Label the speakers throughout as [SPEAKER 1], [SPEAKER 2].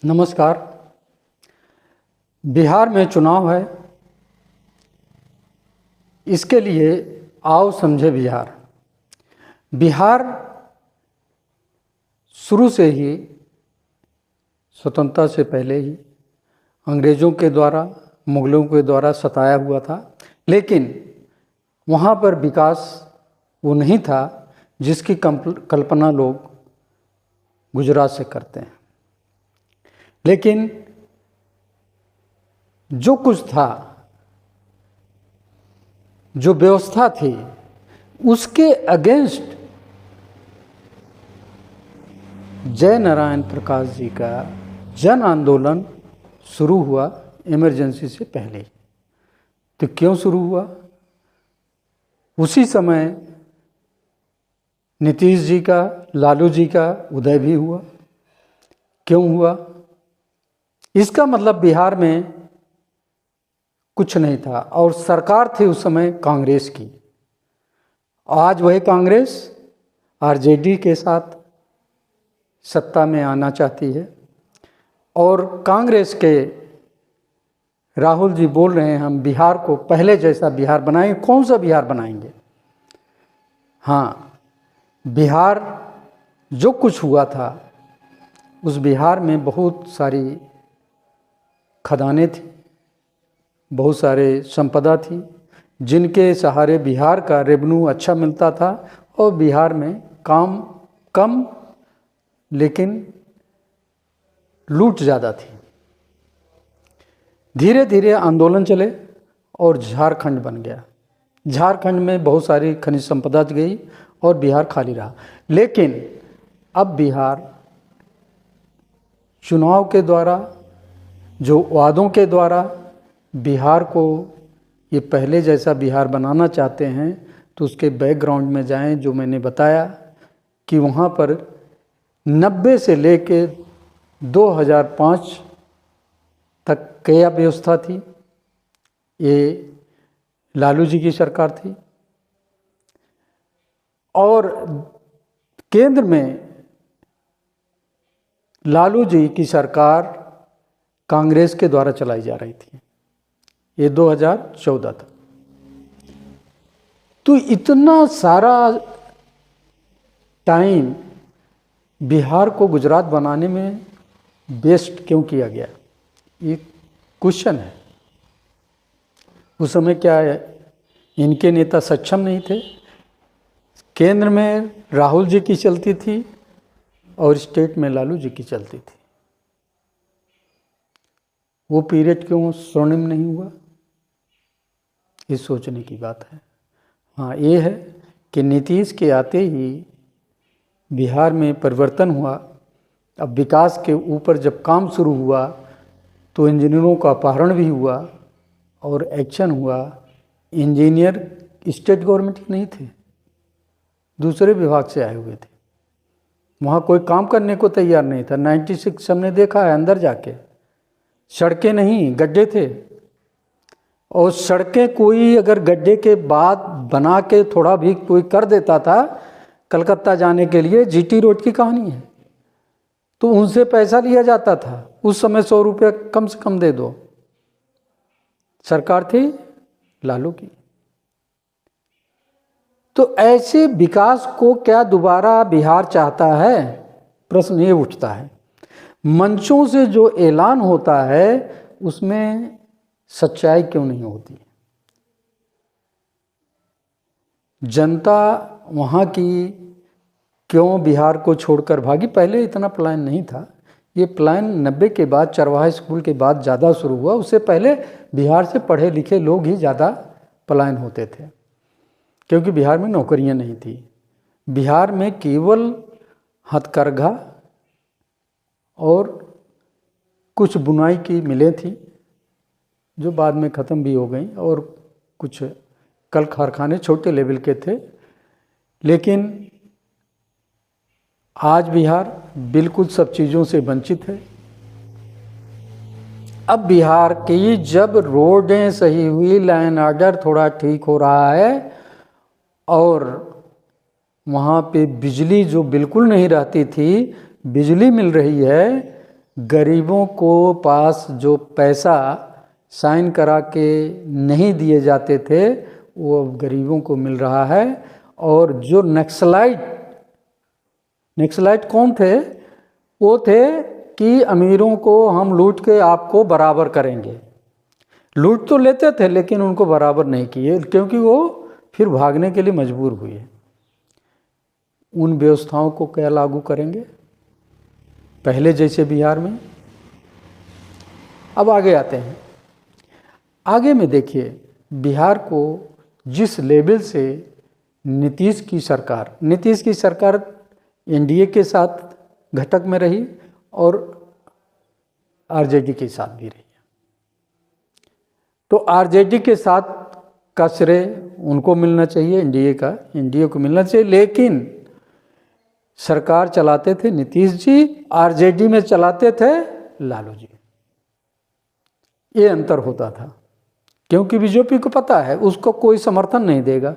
[SPEAKER 1] नमस्कार। बिहार में चुनाव है, इसके लिए आओ समझे बिहार। बिहार शुरू से ही स्वतंत्रता से पहले ही अंग्रेज़ों के द्वारा, मुग़लों के द्वारा सताया हुआ था, लेकिन वहाँ पर विकास वो नहीं था जिसकी कल्पना लोग गुजरात से करते हैं। लेकिन जो कुछ था, जो व्यवस्था थी, उसके अगेंस्ट जय नारायण प्रकाश जी का जन आंदोलन शुरू हुआ इमरजेंसी से पहले। तो क्यों शुरू हुआ? उसी समय नीतीश जी का, लालू जी का उदय भी हुआ। क्यों हुआ? इसका मतलब बिहार में कुछ नहीं था और सरकार थी उस समय कांग्रेस की। आज वही कांग्रेस आरजेडी के साथ सत्ता में आना चाहती है और कांग्रेस के राहुल जी बोल रहे हैं हम बिहार को पहले जैसा बिहार बनाएंगे। कौन सा बिहार बनाएंगे? हाँ, बिहार जो कुछ हुआ था उस बिहार में बहुत सारी खदानें थी, बहुत सारे संपदा थी, जिनके सहारे बिहार का रेवेन्यू अच्छा मिलता था और बिहार में काम कम लेकिन लूट ज़्यादा थी। धीरे धीरे आंदोलन चले और झारखंड बन गया। झारखंड में बहुत सारी खनिज संपदा गई और बिहार खाली रहा। लेकिन अब बिहार चुनाव के द्वारा, जो वादों के द्वारा बिहार को ये पहले जैसा बिहार बनाना चाहते हैं, तो उसके बैकग्राउंड में जाएं। जो मैंने बताया कि वहाँ पर 90 से लेके 2005 तक क्या व्यवस्था थी, ये लालू जी की सरकार थी और केंद्र में लालू जी की सरकार कांग्रेस के द्वारा चलाई जा रही थी। ये 2014 था। तो इतना सारा टाइम बिहार को गुजरात बनाने में वेस्ट क्यों किया गया? ये क्वेश्चन है। उस समय क्या है, इनके नेता सक्षम नहीं थे। केंद्र में राहुल जी की चलती थी और स्टेट में लालू जी की चलती थी। वो पीरियड क्यों स्वर्णिम नहीं हुआ? ये सोचने की बात है। हाँ, ये है कि नीतीश के आते ही बिहार में परिवर्तन हुआ। अब विकास के ऊपर जब काम शुरू हुआ तो इंजीनियरों का अपहरण भी हुआ और एक्शन हुआ। इंजीनियर स्टेट गवर्नमेंट के नहीं थे, दूसरे विभाग से आए हुए थे। वहाँ कोई काम करने को तैयार नहीं था। 96 हमने देखा है, अंदर जाके सड़कें नहीं, गड्ढे थे। और सड़कें कोई अगर गड्ढे के बाद बना के थोड़ा भी कोई कर देता था, कलकत्ता जाने के लिए जीटी रोड की कहानी है, तो उनसे पैसा लिया जाता था। उस समय 100 रुपये कम से कम दे दो। सरकार थी लालू की। तो ऐसे विकास को क्या दोबारा बिहार चाहता है? प्रश्न ये उठता है। मंचों से जो ऐलान होता है उसमें सच्चाई क्यों नहीं होती? जनता वहाँ की क्यों बिहार को छोड़कर भागी? पहले इतना प्लान नहीं था। ये प्लान 90 के बाद, चरवाहा स्कूल के बाद ज़्यादा शुरू हुआ। उससे पहले बिहार से पढ़े लिखे लोग ही ज़्यादा पलायन होते थे, क्योंकि बिहार में नौकरियां नहीं थी। बिहार में केवल हथकरघा और कुछ बुनाई की मिलें थी, जो बाद में ख़त्म भी हो गई, और कुछ कल कारखाने छोटे लेवल के थे। लेकिन आज बिहार बिल्कुल सब चीज़ों से वंचित है। अब बिहार की जब रोडें सही हुई, लाइन ऑर्डर थोड़ा ठीक हो रहा है और वहाँ पे बिजली जो बिल्कुल नहीं रहती थी, बिजली मिल रही है, गरीबों को पास जो पैसा साइन करा के नहीं दिए जाते थे वो अब गरीबों को मिल रहा है। और जो नक्सलाइट कौन थे? वो थे कि अमीरों को हम लूट के आपको बराबर करेंगे। लूट तो लेते थे लेकिन उनको बराबर नहीं किए, क्योंकि वो फिर भागने के लिए मजबूर हुए। उन व्यवस्थाओं को क्या लागू करेंगे? पहले जैसे बिहार में। अब आगे आते हैं। आगे में देखिए, बिहार को जिस लेवल से नीतीश की सरकार एनडीए के साथ घटक में रही और आरजेडी के साथ भी रही। तो आरजेडी के साथ का श्रेय उनको मिलना चाहिए, एनडीए को मिलना चाहिए। लेकिन सरकार चलाते थे नीतीश जी, आरजेडी में चलाते थे लालू जी। ये अंतर होता था, क्योंकि बीजेपी को पता है उसको कोई समर्थन नहीं देगा,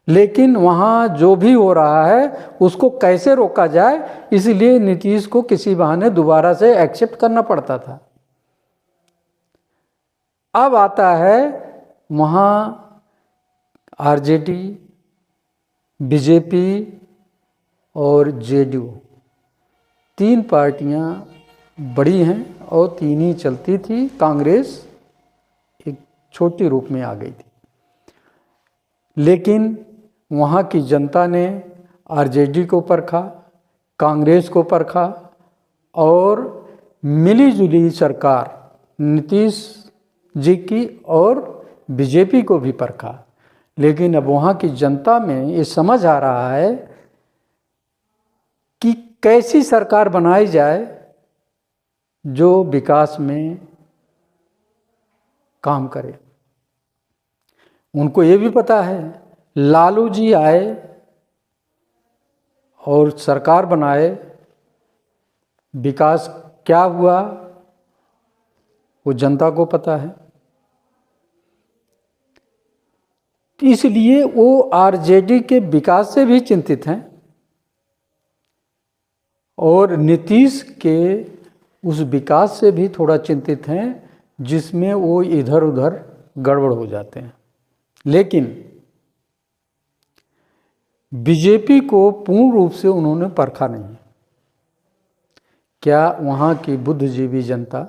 [SPEAKER 1] लेकिन वहाँ जो भी हो रहा है उसको कैसे रोका जाए, इसलिए नीतीश को किसी बहाने दोबारा से एक्सेप्ट करना पड़ता था। अब आता है वहाँ आरजेडी, बीजेपी और जेडीयू, तीन पार्टियां बड़ी हैं और तीन ही चलती थी। कांग्रेस एक छोटी रूप में आ गई थी, लेकिन वहाँ की जनता ने आरजेडी को परखा, कांग्रेस को परखा और मिली जुली सरकार नीतीश जी की और बीजेपी को भी परखा। लेकिन अब वहाँ की जनता में ये समझ आ रहा है कि कैसी सरकार बनाई जाए जो विकास में काम करे। उनको ये भी पता है लालू जी आए और सरकार बनाए, विकास क्या हुआ वो जनता को पता है। इसलिए वो आरजेडी के विकास से भी चिंतित हैं और नीतीश के उस विकास से भी थोड़ा चिंतित हैं जिसमें वो इधर उधर गड़बड़ हो जाते हैं। लेकिन बीजेपी को पूर्ण रूप से उन्होंने परखा नहीं। क्या वहाँ की बुद्धिजीवी जनता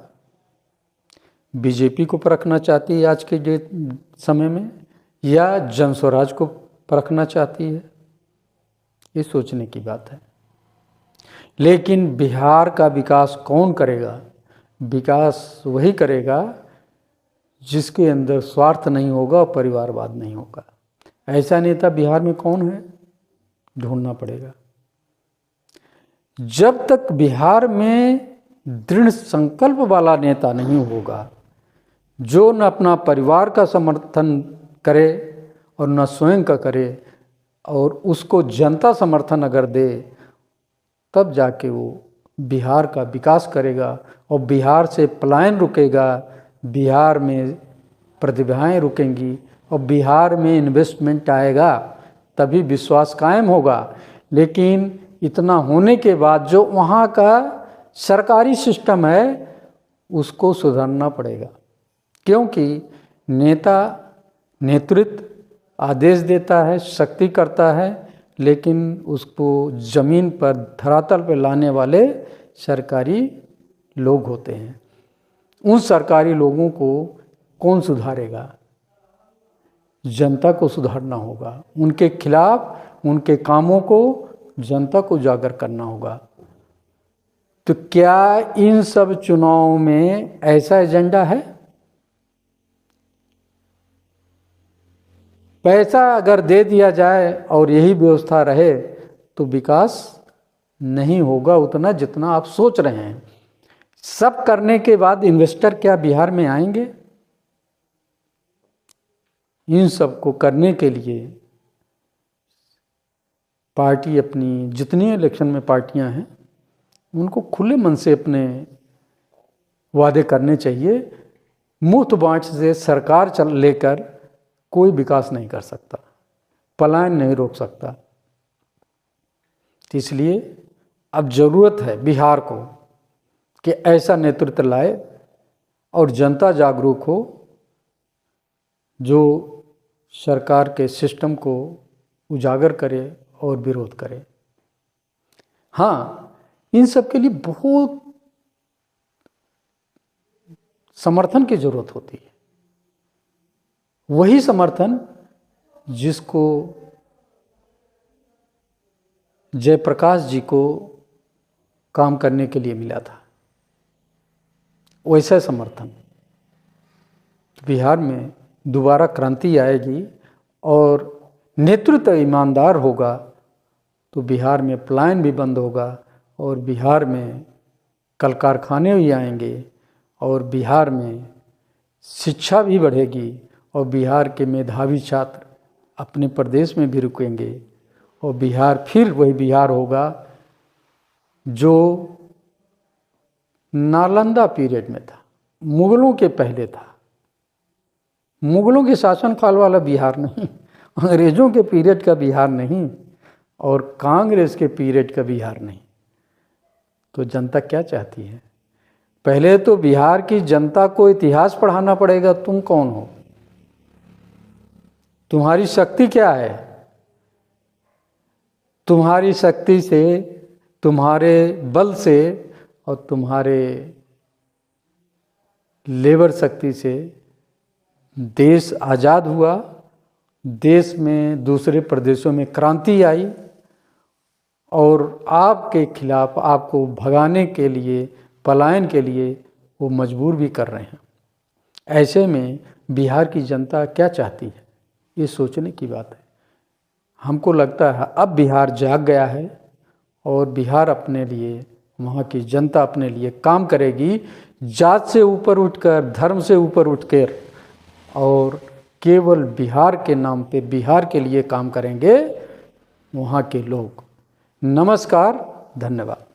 [SPEAKER 1] बीजेपी को परखना चाहती है आज के समय में, या जनस्वराज को परखना चाहती है? ये सोचने की बात है। लेकिन बिहार का विकास कौन करेगा? विकास वही करेगा जिसके अंदर स्वार्थ नहीं होगा और परिवारवाद नहीं होगा। ऐसा नेता बिहार में कौन है? ढूंढना पड़ेगा। जब तक बिहार में दृढ़ संकल्प वाला नेता नहीं होगा, जो न अपना परिवार का समर्थन करे और न स्वयं का करे, और उसको जनता समर्थन अगर दे, तब जाके वो बिहार का विकास करेगा और बिहार से पलायन रुकेगा, बिहार में प्रतिभाएं रुकेंगी और बिहार में इन्वेस्टमेंट आएगा, तभी विश्वास कायम होगा। लेकिन इतना होने के बाद जो वहाँ का सरकारी सिस्टम है उसको सुधारना पड़ेगा, क्योंकि नेता नेतृत्व आदेश देता है, शक्ति करता है, लेकिन उसको ज़मीन पर धरातल पर लाने वाले सरकारी लोग होते हैं। उन सरकारी लोगों को कौन सुधारेगा? जनता को सुधारना होगा। उनके खिलाफ उनके कामों को जनता को उजागर करना होगा। तो क्या इन सब चुनावों में ऐसा एजेंडा है? पैसा अगर दे दिया जाए और यही व्यवस्था रहे तो विकास नहीं होगा उतना जितना आप सोच रहे हैं। सब करने के बाद इन्वेस्टर क्या बिहार में आएंगे? इन सब को करने के लिए पार्टी अपनी जितनी इलेक्शन में पार्टियां हैं उनको खुले मन से अपने वादे करने चाहिए। मुफ्त बांट से सरकार लेकर कोई विकास नहीं कर सकता, पलायन नहीं रोक सकता। इसलिए अब ज़रूरत है बिहार को कि ऐसा नेतृत्व लाए और जनता जागरूक हो जो सरकार के सिस्टम को उजागर करे और विरोध करे। हाँ, इन सब के लिए बहुत समर्थन की जरूरत होती है। वही समर्थन जिसको जयप्रकाश जी को काम करने के लिए मिला था, वैसा समर्थन बिहार में दोबारा क्रांति आएगी और नेतृत्व ईमानदार होगा तो बिहार में पलायन भी बंद होगा और बिहार में कल कारखाने भी आएंगे और बिहार में शिक्षा भी बढ़ेगी और बिहार के मेधावी छात्र अपने प्रदेश में भी रुकेंगे और बिहार फिर वही बिहार होगा जो नालंदा पीरियड में था, मुगलों के पहले था। मुगलों के शासनकाल वाला बिहार नहीं, अंग्रेज़ों के पीरियड का बिहार नहीं और कांग्रेस के पीरियड का बिहार नहीं। तो जनता क्या चाहती है? पहले तो बिहार की जनता को इतिहास पढ़ाना पड़ेगा। तुम कौन हो, तुम्हारी शक्ति क्या है। तुम्हारी शक्ति से, तुम्हारे बल से और तुम्हारे लेबर शक्ति से देश आज़ाद हुआ, देश में दूसरे प्रदेशों में क्रांति आई और आपके खिलाफ, आपको भगाने के लिए, पलायन के लिए वो मजबूर भी कर रहे हैं। ऐसे में बिहार की जनता क्या चाहती है, ये सोचने की बात है। हमको लगता है अब बिहार जाग गया है और बिहार अपने लिए, वहाँ की जनता अपने लिए काम करेगी, जात से ऊपर उठकर, धर्म से ऊपर उठकर और केवल बिहार के नाम पे, बिहार के लिए काम करेंगे वहाँ के लोग। नमस्कार, धन्यवाद।